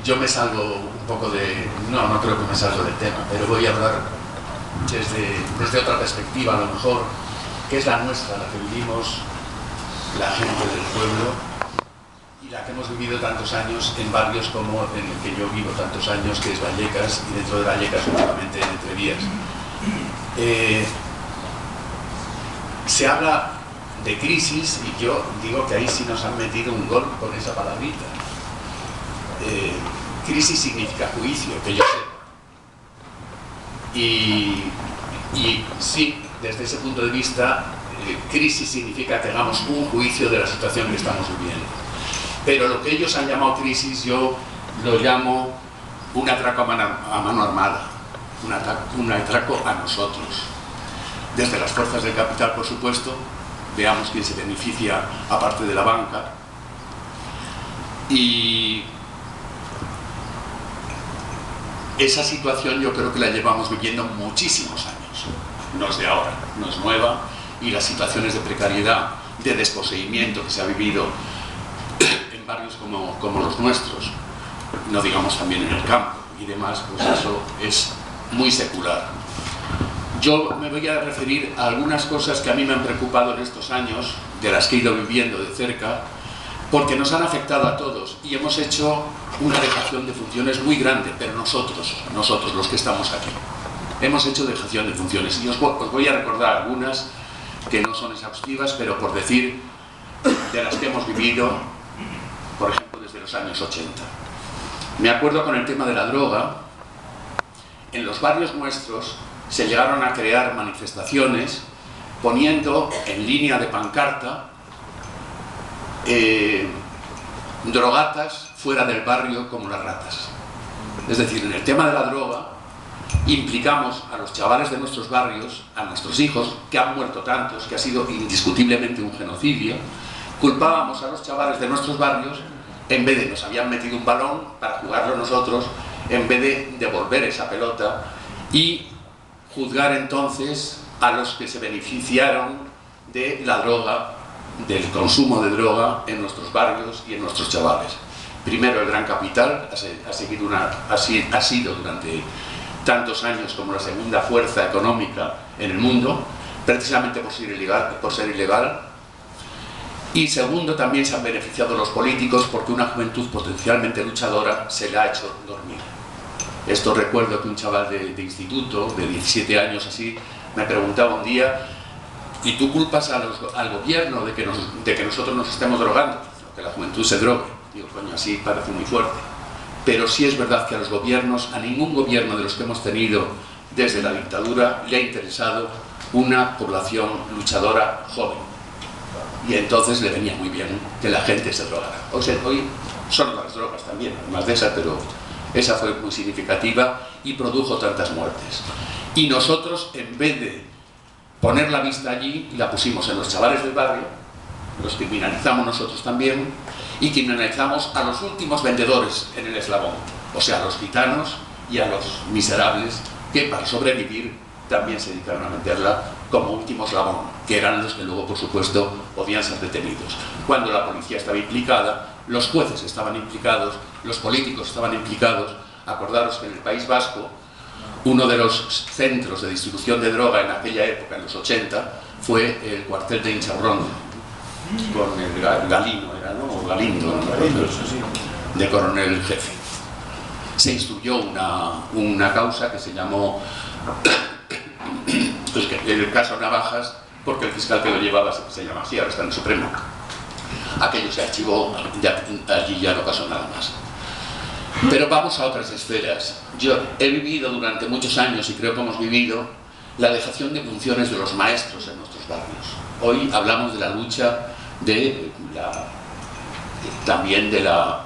Yo me salgo un poco de... No creo que me salgo del tema, pero voy a hablar desde otra perspectiva, a lo mejor, que es la nuestra, la que vivimos la gente del pueblo y la que hemos vivido tantos años en barrios como en el que yo vivo tantos años, que es Vallecas, y dentro de Vallecas últimamente en Entrevías. Se habla de crisis y yo digo que ahí sí nos han metido un gol con esa palabrita. Crisis significa juicio, que yo sepa. Y sí, desde ese punto de vista, crisis significa que hagamos un juicio de la situación que estamos viviendo. Pero lo que ellos han llamado crisis, yo lo llamo un atraco a mano armada, un atraco a nosotros. Desde las fuerzas del capital, por supuesto, veamos quién se beneficia aparte de la banca. Y esa situación yo creo que la llevamos viviendo muchísimos años. No es de ahora, no es nueva, y las situaciones de precariedad, de desposeimiento que se ha vivido en barrios como los nuestros, no digamos también en el campo y demás, pues eso es muy secular. Yo me voy a referir a algunas cosas que a mí me han preocupado en estos años, de las que he ido viviendo de cerca, porque nos han afectado a todos y hemos hecho una dejación de funciones muy grande, pero nosotros los que estamos aquí, hemos hecho dejación de funciones. Y os voy a recordar algunas que no son exhaustivas, pero por decir de las que hemos vivido, por ejemplo, desde los años 80. Me acuerdo con el tema de la droga, en los barrios nuestros se llegaron a crear manifestaciones poniendo en línea de pancarta drogatas fuera del barrio como las ratas. Es decir, en el tema de la droga implicamos a los chavales de nuestros barrios, a nuestros hijos, que han muerto tantos, que ha sido indiscutiblemente un genocidio. Culpábamos a los chavales de nuestros barrios, en vez de nos habían metido un balón para jugarlo nosotros, en vez de devolver esa pelota y juzgar entonces a los que se beneficiaron de la droga, del consumo de droga en nuestros barrios y en nuestros chavales. Primero el gran capital ha sido durante tantos años como la segunda fuerza económica en el mundo, precisamente por ser ilegal. Y segundo, también se han beneficiado los políticos porque una juventud potencialmente luchadora se le ha hecho dormir. Esto recuerdo que un chaval de instituto, de 17 años así, me preguntaba un día: ¿y tú culpas al gobierno de que nosotros nos estemos drogando? Que la juventud se drogue. Digo, coño, así parece muy fuerte. Pero sí es verdad que a los gobiernos, a ningún gobierno de los que hemos tenido desde la dictadura, le ha interesado una población luchadora joven. Y entonces le venía muy bien que la gente se drogara. O sea, hoy son las drogas también, además de esa, pero esa fue muy significativa y produjo tantas muertes. Y nosotros, en vez de poner la vista allí, la pusimos en los chavales del barrio, los criminalizamos nosotros también, y criminalizamos a los últimos vendedores en el eslabón, o sea, a los gitanos y a los miserables que para sobrevivir también se dedicaron a venderla como último eslabón, que eran los que luego, por supuesto, podían ser detenidos. Cuando la policía estaba implicada, los jueces estaban implicados, los políticos estaban implicados. Acordaros que en el País Vasco, uno de los centros de distribución de droga en aquella época, en los 80, fue el cuartel de Inchaurrondo, con el Galino, era, ¿no? O Galindo, ¿no? De coronel jefe. Se instruyó una causa que se llamó pues el caso Navajas, porque el fiscal que lo llevaba se llama así, ahora está en el Supremo. Aquello se archivó, allí ya no pasó nada más. Pero vamos a otras esferas. Yo he vivido durante muchos años, y creo que hemos vivido, la dejación de funciones de los maestros en nuestros barrios. Hoy hablamos de la lucha también de la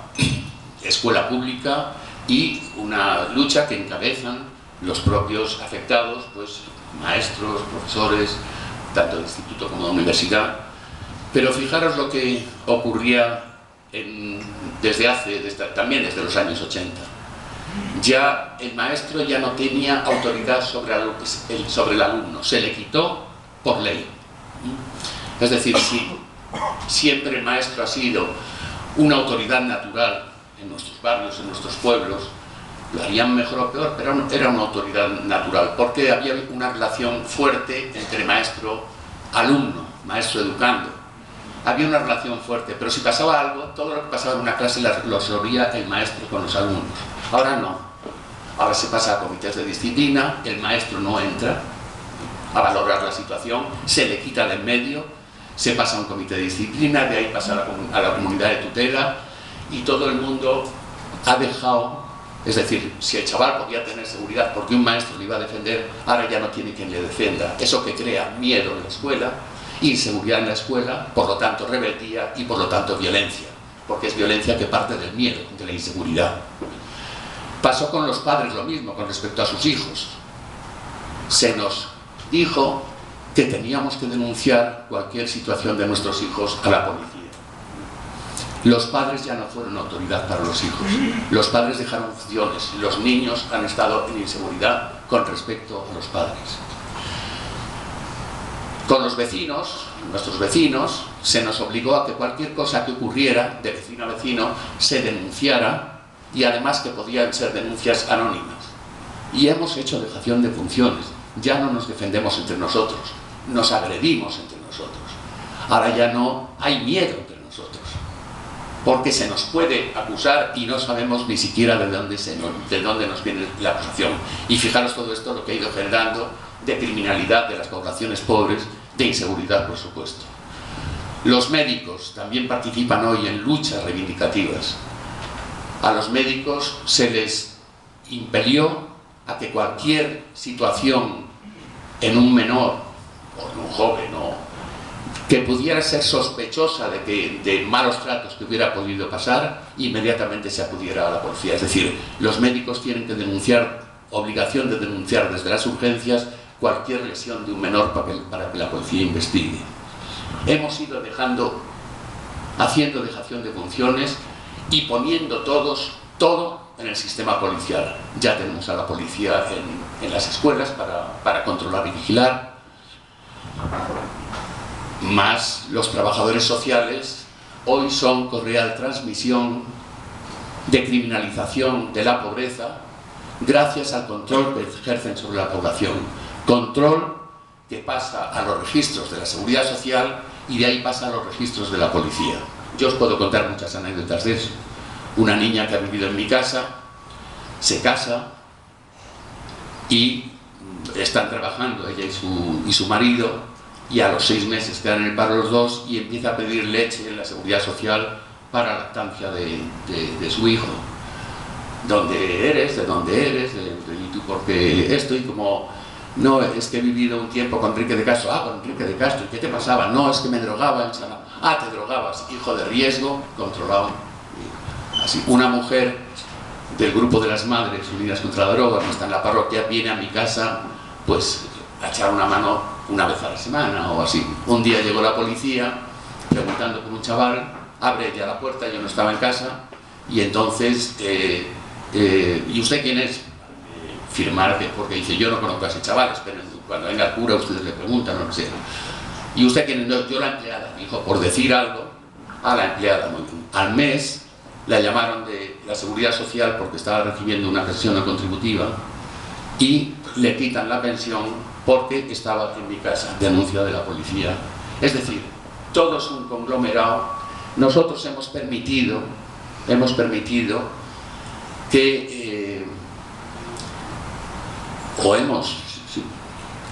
escuela pública, y una lucha que encabezan los propios afectados, pues maestros, profesores, tanto de instituto como de universidad. Pero fijaros lo que ocurría también desde los años 80. Ya el maestro ya no tenía autoridad sobre el alumno, se le quitó por ley. Es decir, si siempre el maestro ha sido una autoridad natural en nuestros barrios, en nuestros pueblos, lo harían mejor o peor, pero era una autoridad natural, porque había una relación fuerte entre maestro-alumno, maestro-educando. Había una relación fuerte, pero si pasaba algo, todo lo que pasaba en una clase lo resolvía el maestro con los alumnos. Ahora no. Ahora se pasa a comités de disciplina, el maestro no entra a valorar la situación, se le quita de en medio, se pasa a un comité de disciplina, de ahí pasa a la comunidad de tutela, y todo el mundo ha dejado, es decir, si el chaval podía tener seguridad porque un maestro le iba a defender, ahora ya no tiene quien le defienda. Eso que crea miedo en la escuela, inseguridad en la escuela, por lo tanto rebeldía y por lo tanto violencia, porque es violencia que parte del miedo, de la inseguridad. Pasó con los padres lo mismo con respecto a sus hijos. Se nos dijo que teníamos que denunciar cualquier situación de nuestros hijos a la policía. Los padres ya no fueron autoridad para los hijos. Los padres dejaron funciones. Los niños han estado en inseguridad con respecto a los padres. Con los vecinos, nuestros vecinos, se nos obligó a que cualquier cosa que ocurriera de vecino a vecino se denunciara, y además que podían ser denuncias anónimas. Y hemos hecho dejación de funciones. Ya no nos defendemos entre nosotros, nos agredimos entre nosotros. Ahora ya no hay miedo entre nosotros, porque se nos puede acusar y no sabemos ni siquiera de dónde nos viene la acusación. Y fijaros todo esto lo que ha ido generando de criminalidad de las poblaciones pobres, de inseguridad, por supuesto. Los médicos también participan hoy en luchas reivindicativas. A los médicos se les impelió a que cualquier situación en un menor o en un joven que pudiera ser sospechosa de malos tratos que hubiera podido pasar, inmediatamente se acudiera a la policía. Es decir, los médicos tienen que denunciar, obligación de denunciar desde las urgencias cualquier lesión de un menor para que la policía investigue. Hemos ido haciendo dejación de funciones y poniendo todo en el sistema policial. Ya tenemos a la policía en las escuelas para controlar y vigilar, más los trabajadores sociales hoy son correa de transmisión, de criminalización de la pobreza, gracias al control que ejercen sobre la población. Control que pasa a los registros de la Seguridad Social y de ahí pasa a los registros de la policía. Yo os puedo contar muchas anécdotas de eso. Una niña que ha vivido en mi casa, se casa y están trabajando ella y su marido, y a los 6 meses quedan en el paro los dos y empieza a pedir leche en la Seguridad Social para la lactancia de su hijo. ¿Dónde eres? ¿De dónde eres? ¿Y tú por qué esto? Y como, no, es que he vivido un tiempo con Enrique de Castro. Ah, con Enrique de Castro. ¿Y qué te pasaba? No, es que me drogaba. Ah, te drogabas. Hijo de riesgo, controlado. Así, una mujer del grupo de las Madres Unidas contra la Droga, que está en la parroquia, viene a mi casa, pues, a echar una mano una vez a la semana o así. Un día llegó la policía, preguntando por un chaval, abre ella la puerta, yo no estaba en casa, y entonces, ¿y usted quién es? Firmar, porque dice, yo no conozco a ese chaval, esperen, cuando venga el cura ustedes le preguntan, no sé. ¿Y usted quién es? No, yo la empleada, me dijo, por decir algo, a la empleada. Muy bien. Al mes la llamaron de la Seguridad Social porque estaba recibiendo una pensión no contributiva y le quitan la pensión porque estaba en mi casa. Denuncia de la policía. Es decir, todo es un conglomerado. Nosotros hemos permitido que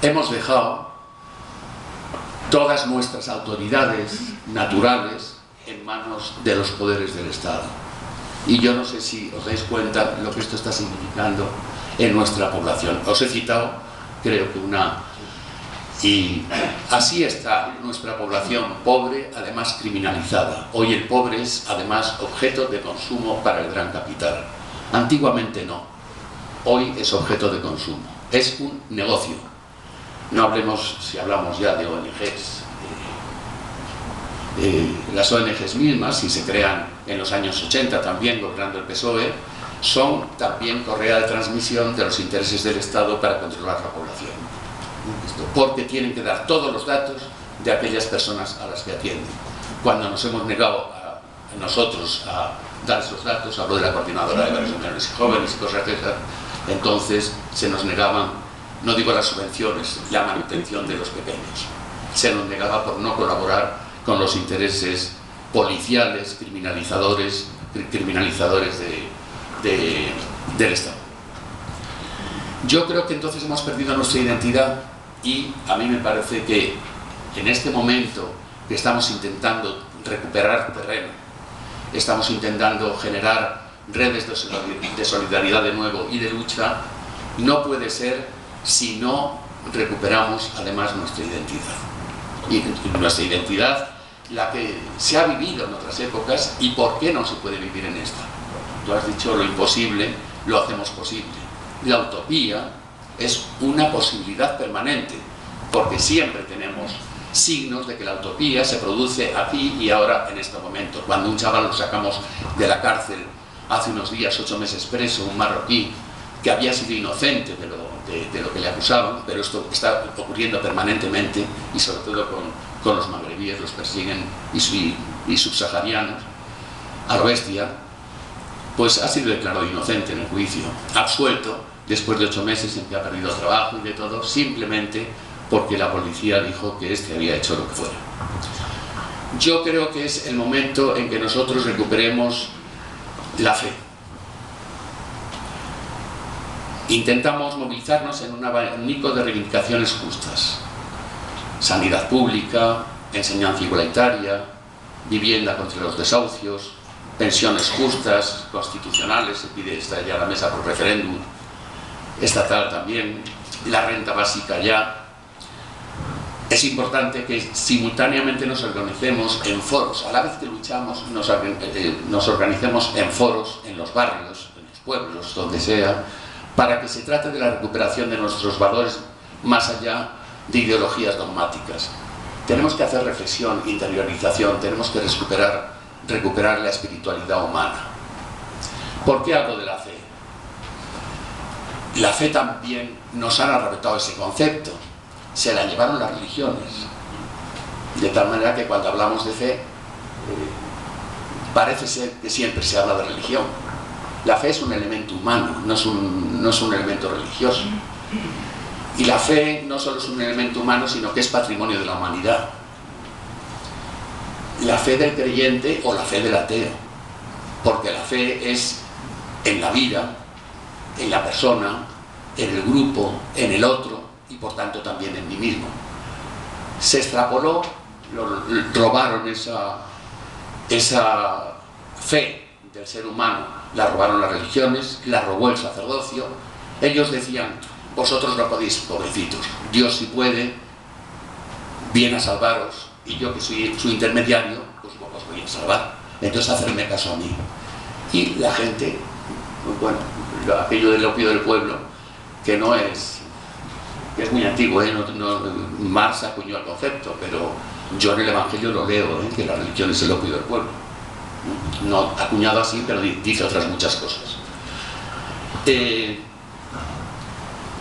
hemos dejado todas nuestras autoridades naturales en manos de los poderes del Estado. Y yo no sé si os dais cuenta lo que esto está significando en nuestra población. Os he citado, creo que y así está nuestra población pobre, además criminalizada. Hoy el pobre es además objeto de consumo para el gran capital. Antiguamente no. Hoy es objeto de consumo. Es un negocio. No hablemos, si hablamos ya de ONGs. Las ONGs mismas, si se crean en los años 80 también, gobernando el PSOE, son también correa de transmisión de los intereses del Estado para controlar la población. Porque tienen que dar todos los datos de aquellas personas a las que atienden. Cuando nos hemos negado nosotros a dar esos datos, hablo de la coordinadora de barrios menores y jóvenes y cosas de esas. Entonces se nos negaban, no digo las subvenciones, la manutención de los pequeños. Se nos negaba por no colaborar con los intereses policiales, criminalizadores del Estado. Yo creo que entonces hemos perdido nuestra identidad y a mí me parece que en este momento que estamos intentando recuperar terreno, estamos intentando generar redes de solidaridad de nuevo y de lucha, no puede ser si no recuperamos además nuestra identidad. Y nuestra identidad, la que se ha vivido en otras épocas, y por qué no se puede vivir en esta. Tú has dicho lo imposible, lo hacemos posible. La utopía es una posibilidad permanente, porque siempre tenemos signos de que la utopía se produce aquí y ahora en este momento. Cuando un chaval lo sacamos de la cárcel hace unos días, 8 meses preso, un marroquí que había sido inocente de lo que le acusaban, pero esto está ocurriendo permanentemente y sobre todo con los magrebíes, los persiguen y subsaharianos a lo bestia, pues ha sido declarado inocente en el juicio, absuelto después de 8 meses en que ha perdido trabajo y de todo, simplemente porque la policía dijo que este había hecho lo que fuera. Yo creo que es el momento en que nosotros recuperemos la fe. Intentamos movilizarnos en un abanico de reivindicaciones justas: sanidad pública, enseñanza igualitaria, vivienda contra los desahucios, pensiones justas, constitucionales, se pide esta ya a la mesa por referéndum, estatal también, la renta básica ya. Es importante que simultáneamente nos organicemos en foros, a la vez que luchamos, nos organicemos en foros, en los barrios, en los pueblos, donde sea, para que se trate de la recuperación de nuestros valores más allá de ideologías dogmáticas. Tenemos que hacer reflexión, interiorización, tenemos que recuperar la espiritualidad humana. ¿Por qué hablo de la fe? La fe también nos han arrebatado ese concepto, se la llevaron las religiones, de tal manera que cuando hablamos de fe parece ser que siempre se habla de religión. La fe es un elemento humano, no es un elemento religioso. Y la fe no solo es un elemento humano, sino que es patrimonio de la humanidad. La fe del creyente o la fe del ateo, porque la fe es en la vida, en la persona, en el grupo, en el otro y por tanto también en mí mismo. Se extrapoló, robaron esa fe del ser humano, la robaron las religiones, la robó el sacerdocio. Ellos decían: vosotros no podéis, pobrecitos, Dios sí puede, viene a salvaros, y yo que soy su intermediario, pues os voy a salvar, entonces hacerme caso a mí. Y la gente, bueno, aquello del opio del pueblo, que es muy antiguo, Marx acuñó el concepto, pero yo en el Evangelio lo leo, que la religión es el opio del pueblo. No acuñado así, pero dice otras muchas cosas.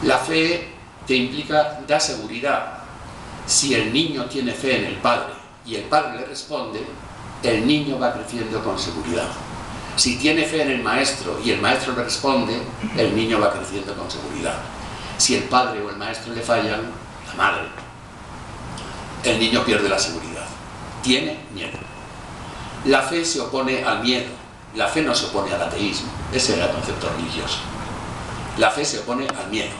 La fe te implica, da seguridad. Si el niño tiene fe en el padre y el padre le responde, el niño va creciendo con seguridad. Si tiene fe en el maestro y el maestro le responde, el niño va creciendo con seguridad. Si el padre o el maestro le fallan, la madre, el niño pierde la seguridad. Tiene miedo. La fe se opone al miedo. La fe no se opone al ateísmo. Ese era el concepto religioso. La fe se opone al miedo.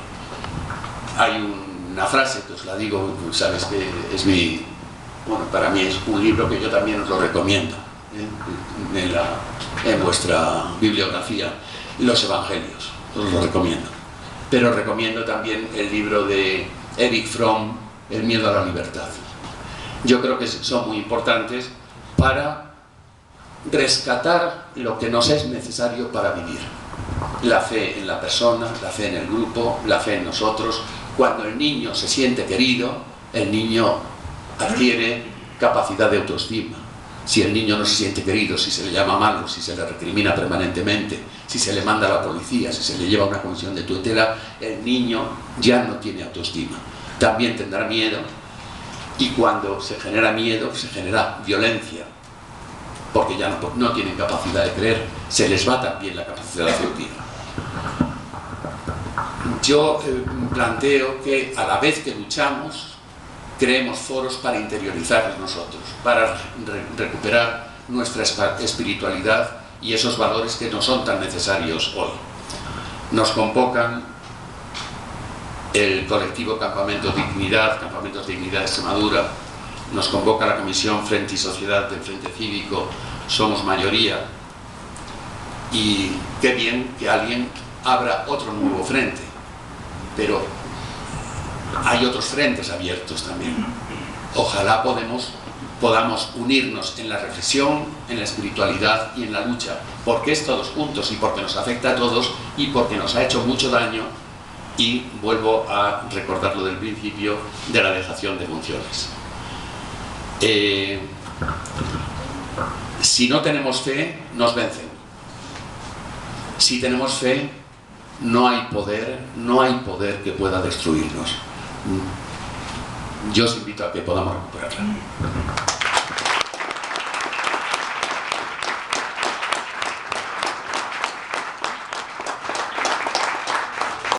Hay una frase que os la digo, sabes que es para mí es un libro que yo también os lo recomiendo, en vuestra bibliografía, Los Evangelios, os lo recomiendo. Pero recomiendo también el libro de Erich Fromm, El miedo a la libertad. Yo creo que son muy importantes para rescatar lo que nos es necesario para vivir. La fe en la persona, la fe en el grupo, la fe en nosotros. Cuando el niño se siente querido, el niño adquiere capacidad de autoestima. Si el niño no se siente querido, si se le llama malo, si se le recrimina permanentemente, si se le manda a la policía, si se le lleva a una comisión de tutela, el niño ya no tiene autoestima. También tendrá miedo, y cuando se genera miedo, se genera violencia. porque ya no tienen capacidad de creer, se les va también la capacidad afectiva. Yo planteo que a la vez que luchamos, creemos foros para interiorizarnos nosotros, para recuperar nuestra espiritualidad y esos valores que no son tan necesarios hoy. Nos convocan el colectivo Campamentos Dignidad de Extremadura, nos convoca la Comisión Frente y Sociedad del Frente Cívico, somos mayoría, y qué bien que alguien abra otro nuevo frente, pero hay otros frentes abiertos también. Ojalá podamos unirnos en la reflexión, en la espiritualidad y en la lucha, porque es todos juntos y porque nos afecta a todos y porque nos ha hecho mucho daño. Y vuelvo a recordar lo del principio de la dejación de funciones. Si no tenemos fe, nos vencen. Si tenemos fe, no hay poder que pueda destruirnos. Yo os invito a que podamos recuperarla.